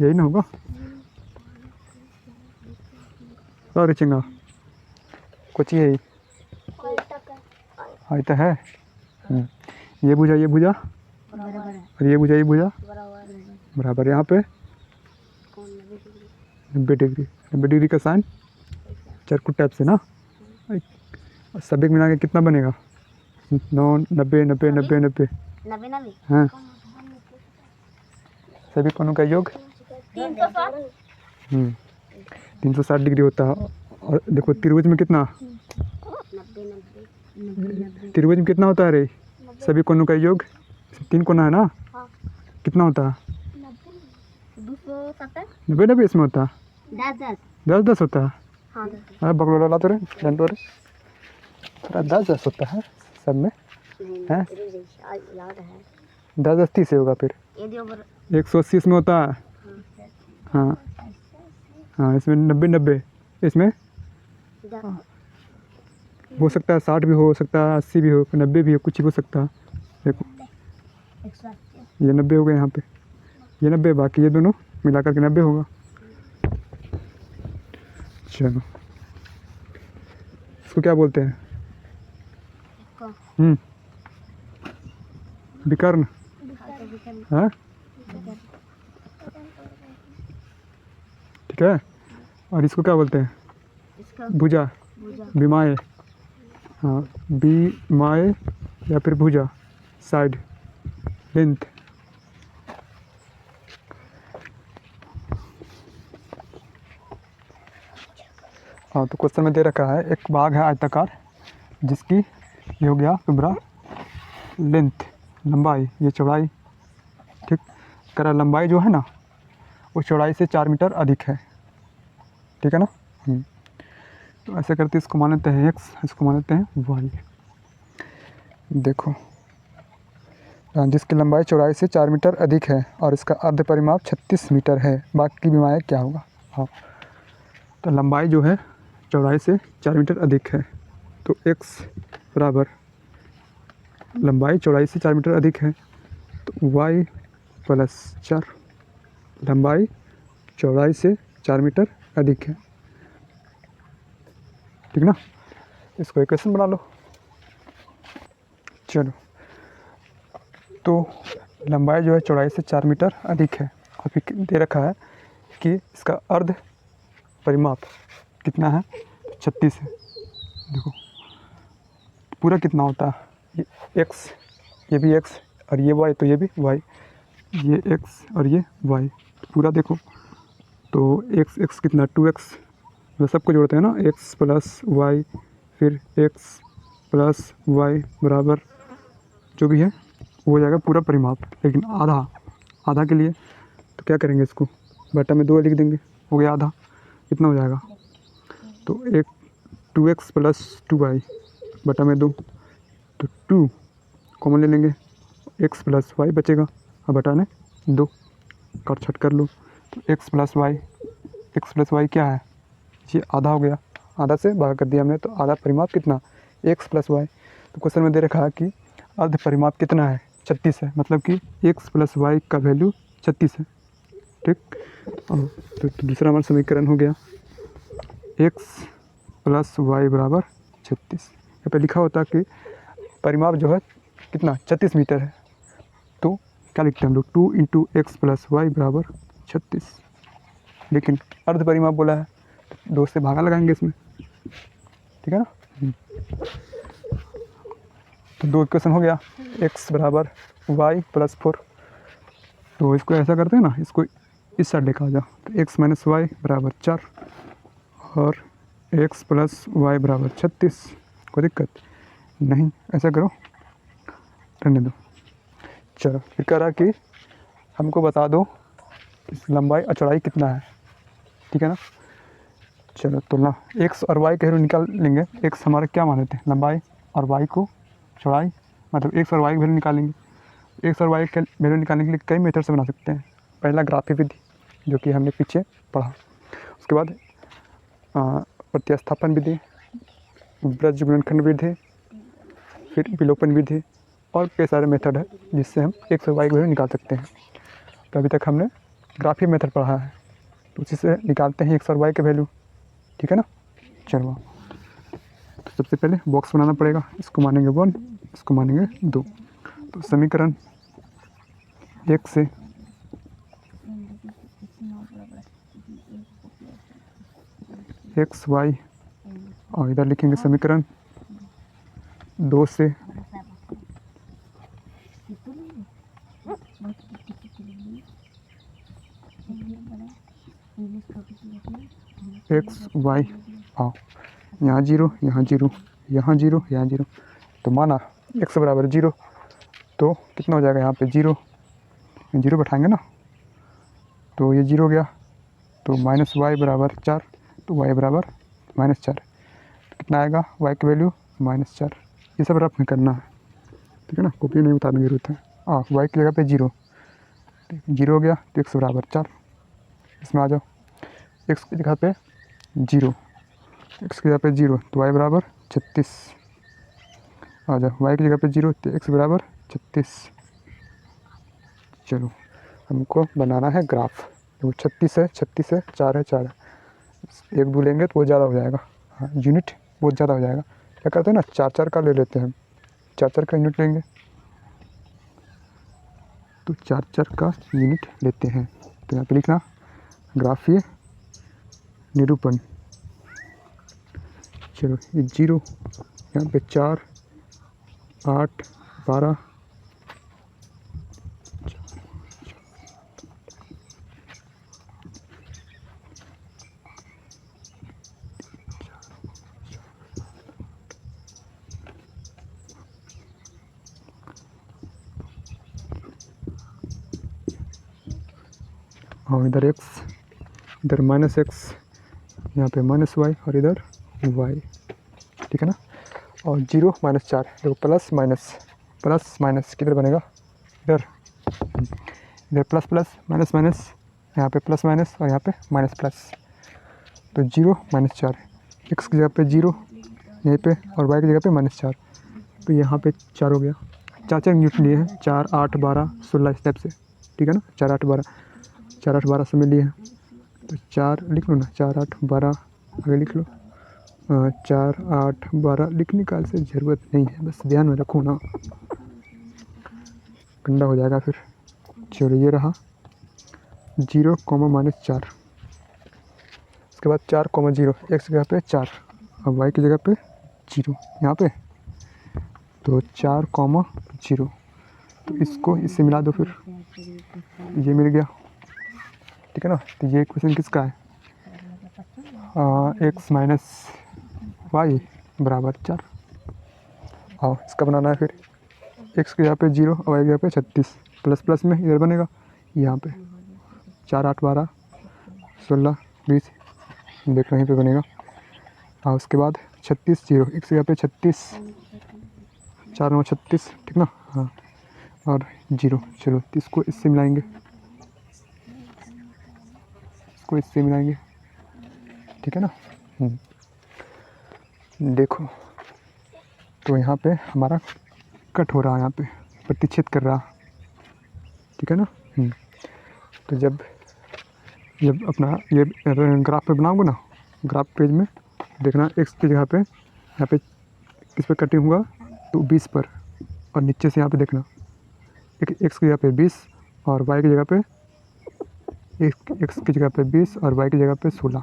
यही ना होगा। सॉरी चिंगा कुछ यही आयता है। ये भुजा और ये भुजा बराबर। यहाँ पे 90 डिग्री का साइन चरकुट टाइप से ना, सभी मिला के कितना बनेगा? 9 90 90 90 90। हाँ, सभी कोणों का योग 360 डिग्री होता है। और देखो त्रिभुज में कितना, त्रिभुज में कितना होता है रे? सभी कोणों का योग 3 कोना है ना, कितना होता है? 90 90 इसमें होता है, 10 10 होता है। अरे बकलोला ला तो रे डंडो रे, थोड़ा 10 10 होता है सब में, है 10 10 30 होगा। फिर 180 इसमें होता है। हाँ हाँ, इसमें 90 90, इसमें हो सकता है 60 भी हो सकता है, 80 भी हो, 90 भी हो, कुछ भी हो सकता है। देखो ये 90 हो गए, यहाँ पे ये 90, बाकी ये दोनों मिलाकर के 90 होगा। चलो इसको क्या बोलते हैं? विकर्ण। हाँ ठीक है। और इसको क्या बोलते हैं? भुजा, विमाएं। हाँ, विमाएं या फिर भुजा, साइड, लेंथ। हाँ, तो क्वेश्चन में दे रखा है एक बाग है आयताकार जिसकी ये हो गया तुम्हारा लेंथ, लंबाई, ये चौड़ाई, ठीक। करा लंबाई जो है ना वो चौड़ाई से 4 मीटर अधिक है, ठीक है ना। तो ऐसे करते इसको मान लेते हैं x, इसको मान लेते हैं y। देखो जिसकी लंबाई चौड़ाई से 4 मीटर अधिक है और इसका अर्ध परिमाप 36 मीटर है, बाकी की विमाएं क्या होगा? हाँ, तो लंबाई जो है चौड़ाई से 4 मीटर अधिक है, तो x बराबर लंबाई चौड़ाई से 4 मीटर अधिक है, तो y + 4, लंबाई चौड़ाई से 4 मीटर अधिक है, ठीक ना। इसको इक्वेशन बना लो। चलो, तो लंबाई जो है चौड़ाई से 4 मीटर अधिक है और फिर दे रखा है कि इसका अर्ध परिमाप कितना है? 36 है। देखो पूरा कितना होता है, ये x, ये भी x और ये y तो ये भी y, ये x और ये y, पूरा देखो तो x कितना 2x, मतलब सबको जोड़ते हैं ना, x प्लस वाई, फिर x प्लस वाई बराबर जो भी है वो हो जाएगा पूरा परिमाप। लेकिन आधा के लिए तो क्या करेंगे, इसको बटा में 2 लिख देंगे, हो गया आधा। कितना हो जाएगा, तो एक 2x प्लस 2y बटा में 2, तो 2 कॉमन ले लेंगे, x प्लस वाई बचेगा और बटा में 2 कट छट कर लो। तो x प्लस वाई क्या है, ये आधा हो गया, आधा से भाग कर दिया हमने, तो आधा परिमाप कितना, x प्लस वाई। तो क्वेश्चन में दे रखा है कि अर्ध परिमाप कितना है, 36 है, मतलब कि x प्लस वाई का वैल्यू 36 है। ठीक, तो दूसरा हमारा समीकरण हो गया x प्लस वाई बराबर 36। यहाँ पे लिखा होता कि परिमाप जो है कितना 36 मीटर है, तो क्या लिखते हैं हम लोग 2 इंटू एक्स प्लस वाई बराबर 36। लेकिन अर्ध परिमाप बोला है तो 2 से भागा लगाएंगे इसमें, ठीक है ना। तो 2 इक्वेशन हो गया, x बराबर वाई प्लस 4। तो इसको ऐसा करते हैं ना, इसको इस साइड लेकर आ जाओ, तो x माइनस वाई बराबर 4 और x प्लस वाई बराबर 36। कोई दिक्कत नहीं, ऐसा करो, रहने दो। चलो फिर कह रहा कि हमको बता दो इस लंबाई और चौड़ाई कितना है, ठीक है ना। चलो तो ना x और y के वैल्यू निकाल लेंगे। x हमारे क्या माने थे, लंबाई, और y को चौड़ाई, मतलब x और y की वैल्यू निकालेंगे। x और y के वैल्यू निकालने के लिए कई मेथड से बना सकते हैं। पहला ग्राफी विधि जो कि हमने पीछे पढ़ा, उसके बाद प्रतिस्थापन विधि, ब्रज गुणनखंड विधि, फिर विलोपन विधि, और कई सारे मेथड है जिससे हम x और y की वैल्यू निकाल सकते हैं। तो अभी तक हमने ग्राफी मेथड पढ़ा है, तो उसी से निकालते हैं x और y के वैल्यू, ठीक है ना। चलो तो सबसे पहले बॉक्स बनाना पड़ेगा, इसको मानेंगे 1, इसको मानेंगे 2। तो समीकरण 1 से एक्स वाई, और इधर लिखेंगे समीकरण 2 से एक्स वाई, हाँ यहाँ 0, यहाँ 0, यहाँ 0, यहाँ 0। तो माना x बराबर 0, तो कितना हो जाएगा यहाँ पे 0, 0 बैठाएंगे ना, तो ये 0 हो गया। तो माइनस वाई बराबर 4, तो y बराबर -4। तो कितना आएगा y की वैल्यू -4। ये सब रफ में करना है, ठीक है ना, कॉपी नहीं बताने की जरूरत है। y की जगह पे 0, 0 हो गया, तो x बराबर 4। इसमें आ जाओ, x की जगह पे 0, x की जगह पे 0, तो y बराबर 36। आ जाओ, y की जगह पे 0, तो x बराबर 36। चलो हमको बनाना है ग्राफ। वो 36 है, 36 है, 4 है, 4 है, 1 2 लेंगे तो वो ज़्यादा हो जाएगा, हाँ यूनिट बहुत ज़्यादा हो जाएगा। क्या करते हैं ना, 4 का ले लेते हैं हम, 4 का यूनिट लेंगे, तो 4 का यूनिट लेते हैं। तो यहाँ पे लिखना ग्राफीय निरूपण। चलो ये 0, यहाँ पे 4, 8, 12, और इधर x, इधर -x, यहाँ पे -y और इधर y, ठीक है ना। और 0 -4, देखो प्लस माइनस किधर बनेगा, इधर, इधर प्लस प्लस माइनस माइनस, यहाँ पे प्लस माइनस और यहाँ पे माइनस प्लस। तो 0 -4, x की जगह पे 0 यहीं पे और y की जगह पे -4, तो यहाँ पे 4 हो गया। 4 यूनिट लिए हैं, 4 8 12 16 स्टेप से, ठीक है ना। 4 8 12, 4 8 12 समय लिए हैं, तो 4 लिख लो ना, 4 8 12 आगे लिख लो, 4 8 12 लिखने का से ज़रूरत नहीं है, बस ध्यान में रखो ना, गंदा हो जाएगा फिर। चलो ये रहा 0, -4, उसके बाद 4, 0, x की जगह पे 4 और y की जगह पे 0 यहाँ पे, तो 4, 0, तो इसको इससे मिला दो फिर, ये मिल गया, ठीक है ना। तो ये क्वेश्चन किसका है, एक्स माइनस वाई बराबर 4। हाँ, इसका बनाना है फिर, एक्स के यहाँ पे 0 और वाई के यहाँ पे 36, प्लस प्लस में इधर बनेगा यहाँ पे 4 8 12 16 20, देख वहीं पे बनेगा। हाँ, उसके बाद 36 0, एक्स के यहाँ पे 36, 4 9 36, ठीक ना। हाँ, और 0, चलो तो इसको इससे मिलाएंगे, इसको इससे मिलाएंगे, ठीक है ना। देखो तो यहाँ पे हमारा कट हो रहा है, यहाँ पे प्रतिच्छेद कर रहा, ठीक है ना। तो जब अपना ये ग्राफ पे बनाऊंगा ना, ग्राफ पेज में देखना, एक्स की जगह पे यहाँ पे किस पे कटिंग हुआ, तो 20 पर, और नीचे से यहाँ पे देखना एक एक्स की जगह पे 20 और वाई की जगह पे एक्स की जगह पे 20 और वाई की जगह पे 16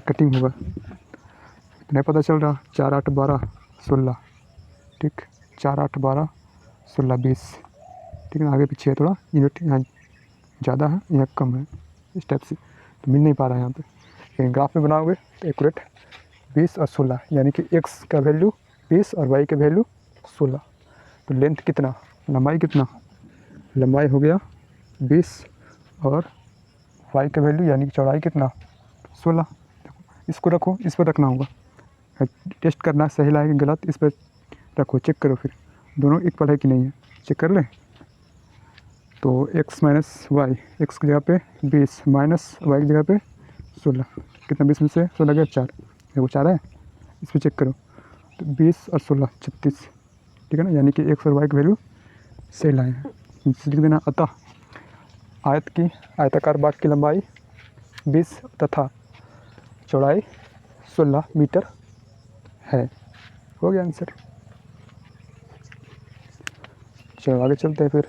कटिंग होगा। नहीं पता चल रहा, 4 8 12 16, ठीक, 4 8 12 16 20, ठीक है ना। आगे पीछे है थोड़ा, यूनिट यहाँ ज़्यादा है यहाँ कम है, इस टाइप से तो मिल नहीं पा रहा है यहाँ पे। लेकिन ग्राफ में बनाओगे तो एक्यूरेट 20 और 16, यानी कि एक्स का वैल्यू 20 और वाई का वैल्यू 16। तो लेंथ कितना, लंबाई कितना, लंबाई हो गया 20 और वाई का वैल्यू यानी कि चौड़ाई कितना 16। इसको रखो, इस पर रखना होगा, टेस्ट करना सही लाए कि गलत, इस पर रखो, चेक करो फिर दोनों इक्वल है कि नहीं है, चेक कर लें। तो x माइनस वाई, एक्स की जगह पे 20 माइनस वाई की जगह पे 16, कितना 20 में से 16 गया 4, देखो 4 है, इस पर चेक करो। तो 20 और 16 36, ठीक है ना, यानी कि एक्स और वाई की वैल्यू सही लाए हैं। लिख देना, अतः आयत की आयताकार बाग की लंबाई 20 तथा चौड़ाई 16 मीटर है। हो गया आंसर। चलो आगे चलते हैं फिर।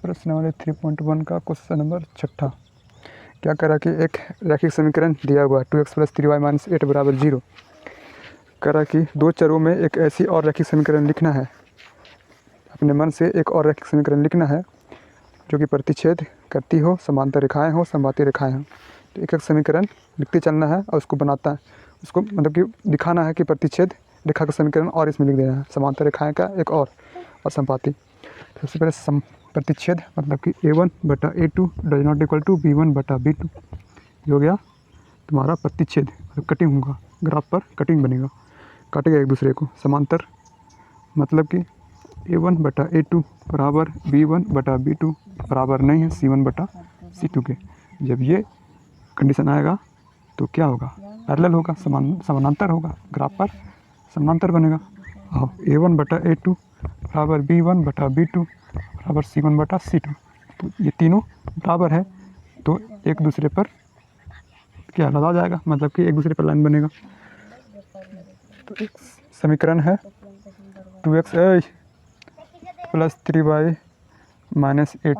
प्रश्न नंबर 3.1 का क्वेश्चन नंबर 6। क्या करा कि एक रैखिक समीकरण दिया हुआ 2x + 3y - 8 बराबर 0। करा कि दो चरों में एक ऐसी और रैखिक समीकरण लिखना है, अपने मन से एक और रैखिक समीकरण लिखना है जो कि प्रतिच्छेद करती हो, समांतर रेखाएं हो, समबाती रेखाएं हो। तो एक एक समीकरण लिखते चलना है और उसको बनाता है, उसको मतलब कि दिखाना है कि प्रतिच्छेद रेखा का समीकरण और इसमें लिख देना है, समांतर रेखाएं का एक और समपाती। तो सबसे पहले प्रतिच्छेद मतलब कि a1/a2 does not equal to b1/b2, ये हो गया तुम्हारा प्रतिच्छेद, मतलब कटिंग होगा, ग्राफ पर कटिंग बनेगा, काटेगा एक दूसरे को। समांतर मतलब कि a1/a2 बराबर b1/b2 बराबर नहीं है c1/c2 के। जब ये कंडीशन आएगा तो क्या होगा, पैरेलल होगा, समानांतर होगा, ग्राफ पर समानांतर बनेगा। और a1/a2 बराबर b1/b2 बराबर c1/c2, तो ये तीनों बराबर है तो एक दूसरे पर क्या लगा जाएगा, मतलब कि एक दूसरे पर लाइन बनेगा। तो एक समीकरण है 2x + 3y - 8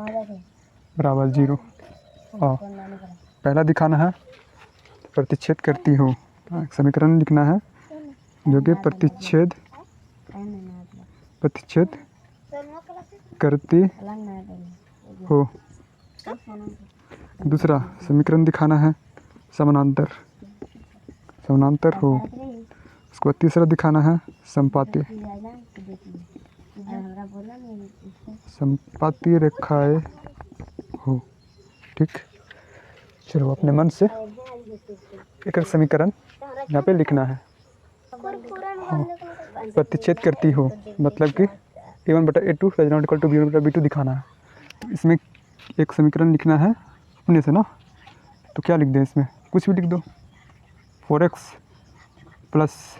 बराबर 0। और पहला दिखाना है प्रतिच्छेद करती हो, समीकरण लिखना है जो कि प्रतिच्छेद करती हो। दूसरा समीकरण दिखाना है समानांतर हो। उसको तीसरा दिखाना है समपाती रेखाएं हो, ठीक। चलो अपने मन से एक एक समीकरण यहाँ पे लिखना है। हाँ, प्रतिच्छेद करती हो मतलब कि a1/a2 does not equal to b1/b2 दिखाना है। तो इसमें एक समीकरण लिखना है अपने से ना, तो क्या लिख दें इसमें, कुछ भी लिख दो। 4x +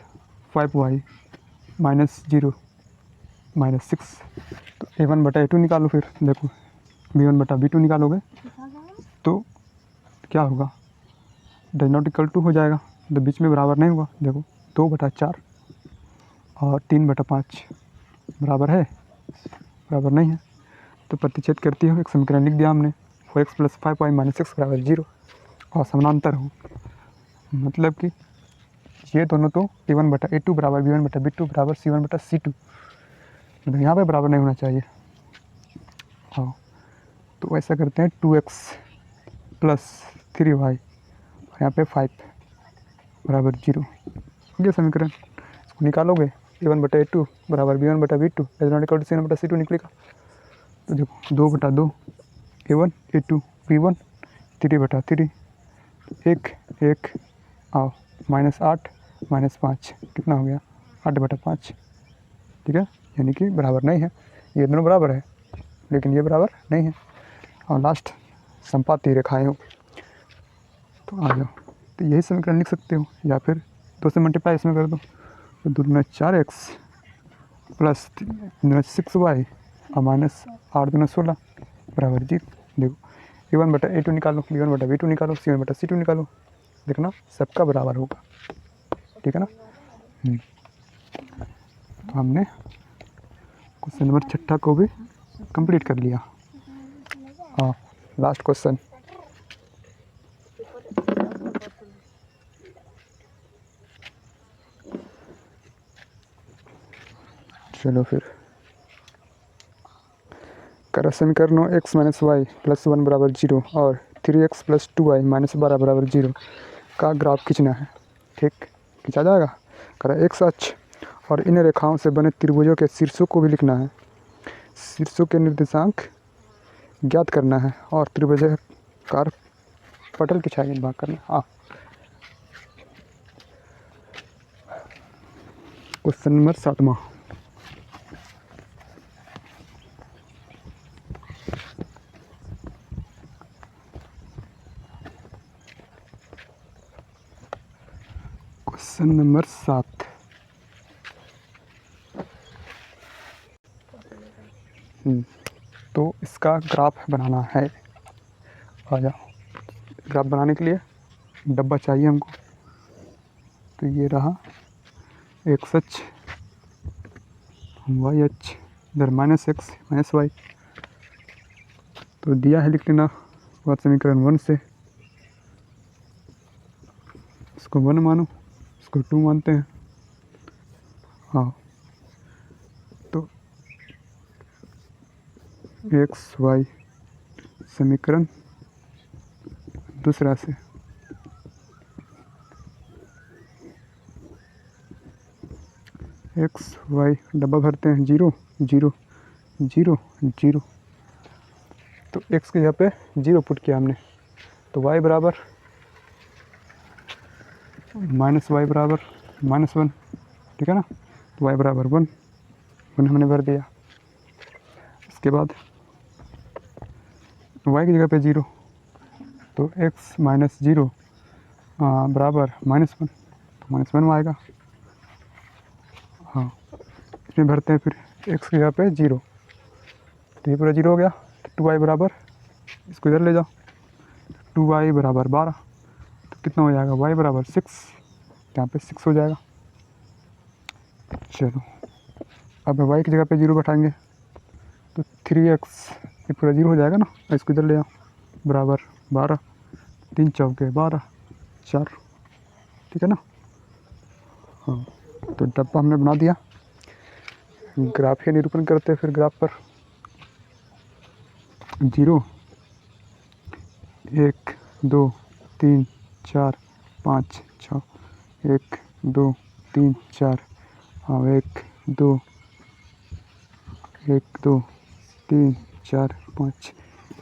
5y - 0 - 6। तो a1/a2 निकालो, फिर देखो b1/b2 निकालोगे तो क्या होगा, डज नॉट इक्वल टू हो जाएगा, तो बीच में बराबर नहीं हुआ, देखो 2/4 और 3/5 बराबर है, बराबर नहीं है। तो प्रतिच्छेद करती हो, एक समीकरण लिख दिया हमने, 4x + 5y - 6 बराबर 0। और समानांतर हो मतलब कि ये दोनों तो A1/A2 बराबर B1/B2 बराबर C1/C2, मतलब यहाँ पे बराबर नहीं होना चाहिए। हाँ, तो ऐसा करते हैं 2x + 3y और यहाँ पे 5 बराबर 0, ये समीकरण। इसको निकालोगे A1/A2 बराबर B1/B2 = C1/C2 निकलेगा। तो देखो 2/2 A1 A2 B1 3/3 1 1 आओ -8 -5 कितना हो गया 8/5, ठीक है, यानी कि बराबर नहीं है। ये दोनों बराबर है लेकिन ये बराबर नहीं है। और लास्ट संपाती रेखाएं हो तो आ जाओ, तो यही समीकरण लिख सकते हो, या फिर 2 से मल्टीप्लाई इसमें कर दो, तो 2 दूना 4x + 3 दूना 6y और -8 दूना 16 बराबर 0। देखो A1/A2 निकालो, B1/B2 निकालो, C1/C2 निकालो, देखना सबका बराबर होगा, ठीक है ना। तो हमने क्वेश्चन नंबर 6 को भी कंप्लीट कर लिया। हाँ, लास्ट क्वेश्चन। चलो फिर करा समीकरणों x - y + 1 बराबर 0 और 3x + 2y - 12 बराबर 0 का ग्राफ खींचना है। ठीक, खींचा जाएगा। करा x अक्ष और इन रेखाओं से बने त्रिभुजों के शीर्षों को भी लिखना है। शीर्षों के निर्देशांक ज्ञात करना है और त्रिभुजाकार पटल की छाया भाग करना। हाँ, क्वेश्चन नंबर 7वां। Question number 7। तो इसका ग्राफ बनाना है। आ जाओ, ग्राफ बनाने के लिए डब्बा चाहिए हमको। तो ये रहा x अक्ष, y अक्ष, इधर -x -y। तो दिया है, लिख लेना बात समीकरण 1 से। इसको 1 मानो, इसको 2 मानते हैं। हाँ, तो x y समीकरण दूसरा से x y डब्बा भरते हैं 0 0 0 0। तो x के जगह पे 0 पुट किया हमने, तो y बराबर -y बराबर -1, ठीक है ना। तो y बराबर 1 हमने भर दिया। इसके बाद y की जगह पे 0, तो x - 0 बराबर -1, तो -1 आएगा। हाँ, इसमें भरते हैं फिर x की जगह पे 0, तो ये पूरा 0 हो गया। तो 2y बराबर, इसको इधर ले जाओ, 2y बराबर 12, तो कितना हो जाएगा y बराबर 6, यहाँ पे 6 हो जाएगा। चलो, अब y की जगह पे 0 बैठाएंगे तो 3x, ये पूरा 0 हो जाएगा ना। इसको इधर ले आओ, बराबर 12, 3 चौके 12 4, ठीक है ना। हाँ, तो डब्बा हमने बना दिया। ग्राफ ही निरूपण करते हैं फिर। ग्राफ पर 0 1 2 3 4 5 6, 1 2 3 4, हाँ 1 2 3 4 5।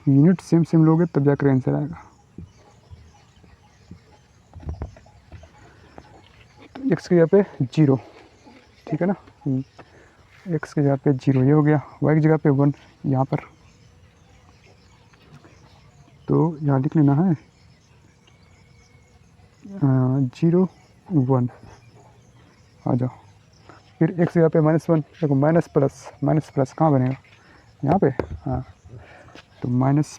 यूनिट सेम लोगे तब जाकर आंसर आएगा। तो x की जगह पे 0, ठीक है ना। x की जगह पे 0 ये हो गया, y की जगह पे 1 यहाँ पर, तो यहाँ लिख लेना है 0 1। आ जाओ, फिर x की जगह पे -1, देखो माइनस प्लस कहाँ बनेगा, यहाँ पे। हाँ, तो माइनस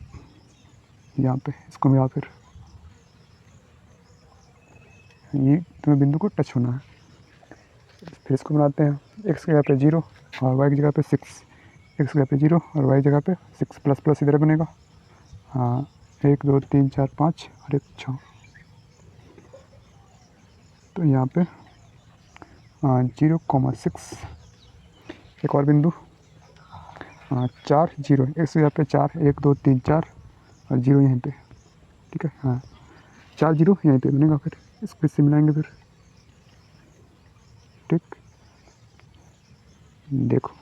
यहाँ पे, इसको मिला, फिर ये तुम्हें बिंदु को टच होना है। फिर इसको बनाते हैं, x की जगह पे 0 और y की जगह पे 6, x की जगह पे 0 और y की जगह पे 6, प्लस प्लस इधर बनेगा। हाँ, 1 2 3 4 5 और 1 6। तो यहाँ पे 0,6 एक और बिंदु 4 0 इस यहाँ पे 4 1 2 3 4 और 0 यहीं पे, ठीक है। हाँ 4 0 यहीं पे बनेगा, फिर इसको इससे मिलाएंगे फिर, ठीक। देखो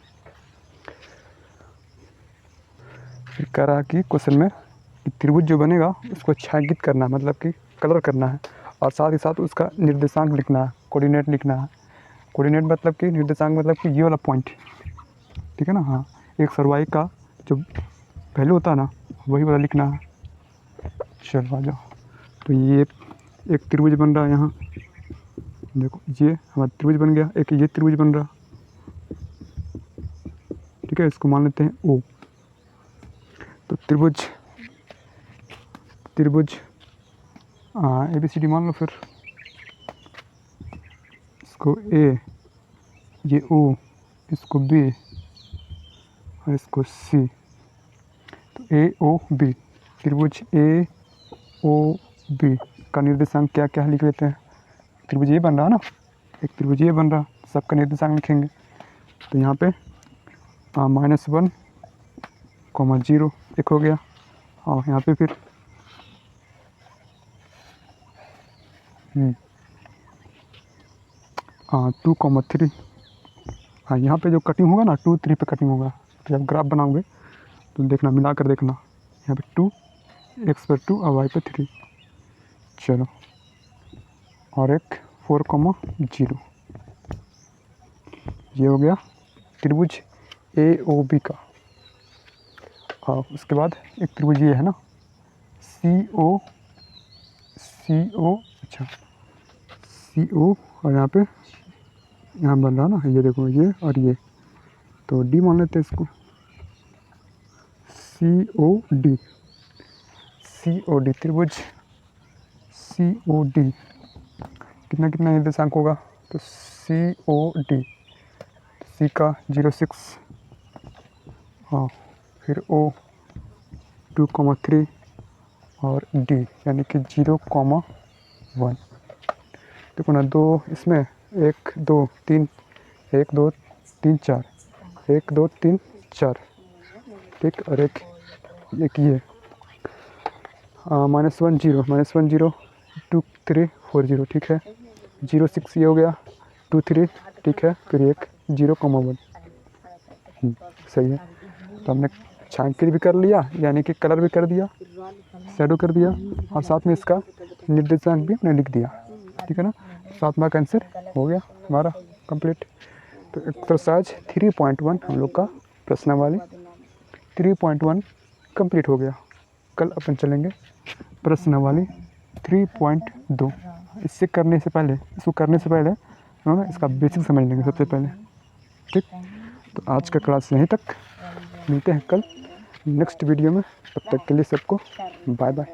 फिर कह रहा कि क्वेश्चन में कि त्रिभुज जो बनेगा उसको छायांकित करना है, मतलब कि कलर करना है, और साथ ही साथ उसका निर्देशांक लिखना है, कोऑर्डिनेट लिखना है। कोऑर्डिनेट मतलब कि निर्देशांक मतलब कि ये वाला पॉइंट, ठीक है ना। हाँ एक्स और वाई का जो वैल्यू होता है ना वही वाला लिखना है। चलो आ जाओ। तो ये एक त्रिभुज बन रहा है यहाँ, देखो ये हमारा त्रिभुज बन गया, एक ये त्रिभुज बन रहा, ठीक है। इसको मान लेते हैं ओ। तो त्रिभुज ABCD मान लो, फिर इसको ए, ये ओ, इसको बी और इसको सी। तो AOB त्रिभुज AOB का निर्देशांक क्या क्या लिख लेते हैं। त्रिभुज ये बन रहा है ना, एक त्रिभुज ये बन रहा, सबका निर्देशांक लिखेंगे। तो यहाँ पे -1,0 एक हो गया, और यहाँ पे फिर 2,3। हाँ यहाँ पे जो कटिंग होगा ना 2 3 पे कटिंग होगा। तो जब ग्राफ बनाओगे तो देखना, मिला कर देखना, यहाँ पे 2 x पर 2 और y पे 3। चलो और एक 4,0 ये हो गया त्रिभुज AOB का। और उसके बाद एक त्रिभुज ये है ना CO, अच्छा CO, और यहाँ पे यहाँ बन रहा ना, ये देखो ये और ये, तो D मान लेते हैं इसको, COD त्रिभुज COD कितना कितना निर्देशांक होगा। तो COD C का 0,6, हाँ फिर O 2,3 और D यानी कि 0,1। देखो ना, दो इसमें 1 2 3 1 2 3 4 1 2 3 4, ठीक। और एक ये -1 0 2 3 4 0, ठीक है। 0,6 ये हो गया, 2 3, ठीक है। फिर एक 0,1, सही है। तो हमने छायांकित भी कर लिया, यानी कि कलर भी कर दिया, शैडो कर दिया, और साथ में इसका निर्देशांक भी हमने लिख दिया, ठीक है ना। 7 मार्क आंसर हो गया हमारा कंप्लीट। तो एक्सरसाइज 3.1 हम लोग का प्रश्नावली 3.1 कंप्लीट हो गया। कल अपन चलेंगे प्रश्नावली 3.2। इसको करने से पहले हम ना इसका बेसिक समझ लेंगे सबसे पहले, ठीक। तो आज का क्लास यहीं तक, मिलते हैं कल नेक्स्ट वीडियो में। तब तक के लिए सबको बाय बाय।